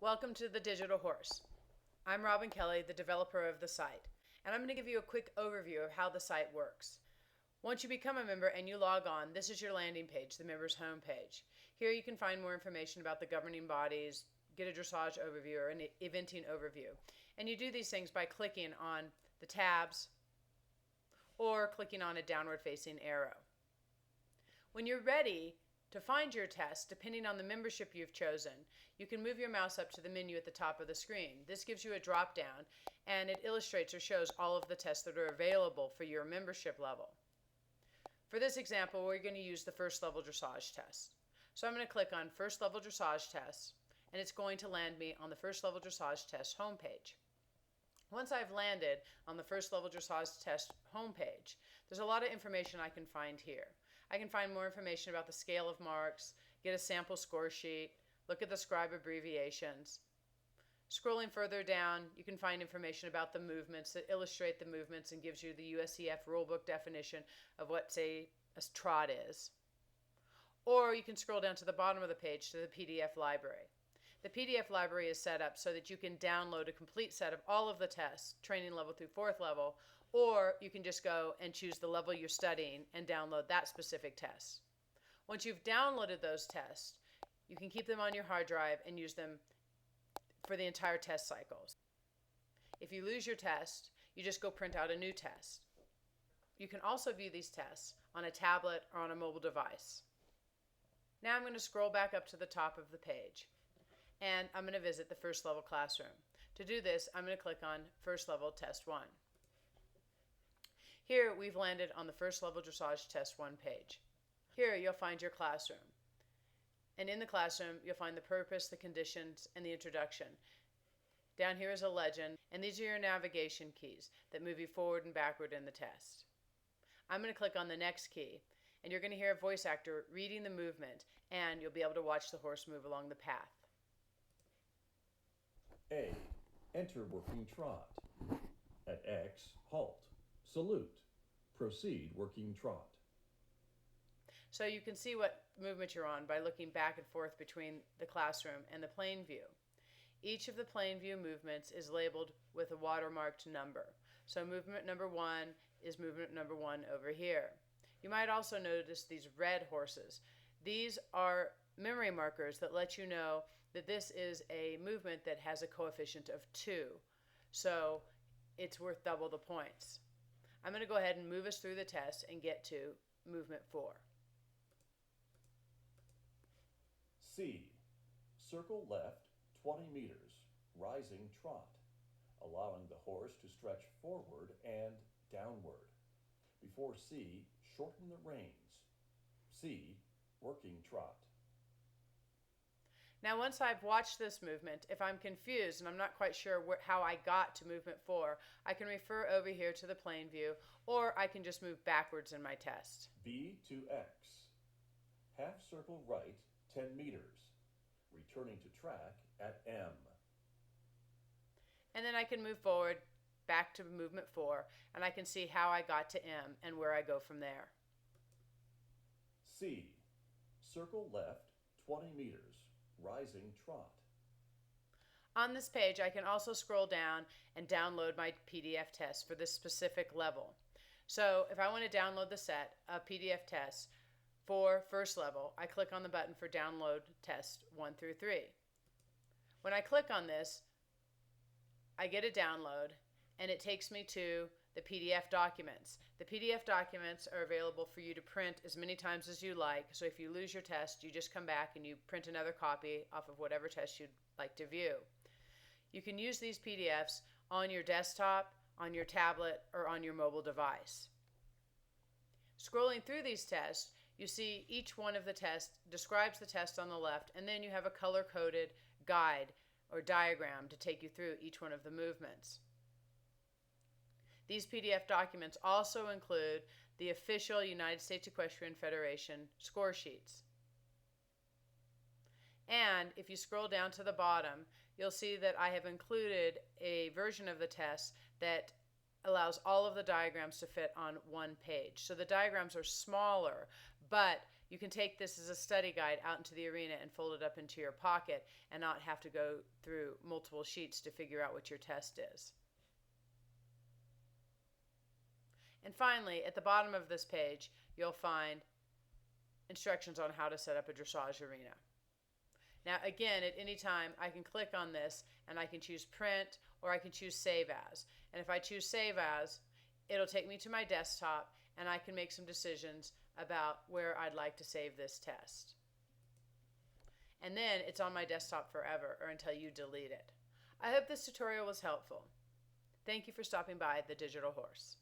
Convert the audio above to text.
Welcome to The Digital Horse. I'm Robin Kelly, the developer of the site, and I'm going to give you a quick overview of how the site works. Once you become a member and you log on, this is your landing page, the members' homepage. Here you can find more information about the governing bodies, get a dressage overview or an eventing overview. And you do these things by clicking on the tabs or clicking on a downward facing arrow. When you're ready to find your test, depending on the membership you've chosen, you can move your mouse up to the menu at the top of the screen. This gives you a drop down and it illustrates or shows all of the tests that are available for your membership level. For this example, we're going to use the first level dressage test. So I'm going to click on first level dressage tests and it's going to land me on the first level dressage test homepage. Once I've landed on the first level dressage test homepage, there's a lot of information I can find here. I can find more information about the scale of marks, get a sample score sheet, look at the scribe abbreviations. Scrolling further down, you can find information about the movements that illustrate the movements and gives you the USCF rulebook definition of what, say, a trot is. Or you can scroll down to the bottom of the page to the PDF library. The PDF library is set up so that you can download a complete set of all of the tests, training level through 4th level, or you can just go and choose the level you're studying and download that specific test. Once you've downloaded those tests, you can keep them on your hard drive and use them for the entire test cycles. If you lose your test, you just go print out a new test. You can also view these tests on a tablet or on a mobile device. Now I'm going to scroll back up to the top of the page and I'm going to visit the first level classroom. To do this, I'm going to click on first level test 1. Here we've landed on the first level dressage test 1 page. Here you'll find your classroom. And in the classroom you'll find the purpose, the conditions, and the introduction. Down here is a legend, and these are your navigation keys that move you forward and backward in the test. I'm going to click on the next key, and you're going to hear a voice actor reading the movement, and you'll be able to watch the horse move along the path. A. Enter working trot. At X, halt. Salute. Proceed working trot. So you can see what movement you're on by looking back and forth between the classroom and the plane view. Each of the plane view movements is labeled with a watermarked number. So movement number 1 is movement number 1 over here. You might also notice these red horses. These are memory markers that let you know that this is a movement that has a coefficient of 2. So it's worth double the points. I'm going to go ahead and move us through the test and get to movement 4. C. Circle left 20 meters, rising trot, allowing the horse to stretch forward and downward. Before C, shorten the reins. C, working trot. Now once I've watched this movement, if I'm confused and I'm not quite sure how I got to movement 4, I can refer over here to the plane view, or I can just move backwards in my test. B to X. Half circle right 10 meters, returning to track at M. And then I can move forward back to movement 4, and I can see how I got to M and where I go from there. C. Circle left 20 meters, rising trot. On this page, I can also scroll down and download my PDF test for this specific level. So if I want to download the set of PDF tests for first level, I click on the button for download test 1 through 3. When I click on this, I get a download and it takes me to the PDF documents. The PDF documents are available for you to print as many times as you like. So if you lose your test, you just come back and you print another copy off of whatever test you'd like to view. You can use these PDFs on your desktop, on your tablet, or on your mobile device. Scrolling through these tests, you see each one of the tests describes the test on the left, and then you have a color-coded guide or diagram to take you through each one of the movements. These PDF documents also include the official United States Equestrian Federation score sheets. And if you scroll down to the bottom, you'll see that I have included a version of the test that allows all of the diagrams to fit on one page. So the diagrams are smaller, but You can take this as a study guide out into the arena and fold it up into your pocket and not have to go through multiple sheets to figure out what your test is. And finally, at the bottom of this page, you'll find instructions on how to set up a dressage arena. Now again, at any time, I can click on this and I can choose print or I can choose save as. And if I choose save as, it'll take me to my desktop and I can make some decisions about where I'd like to save this test. And then it's on my desktop forever or until you delete it. I hope this tutorial was helpful. Thank you for stopping by The Digital Horse.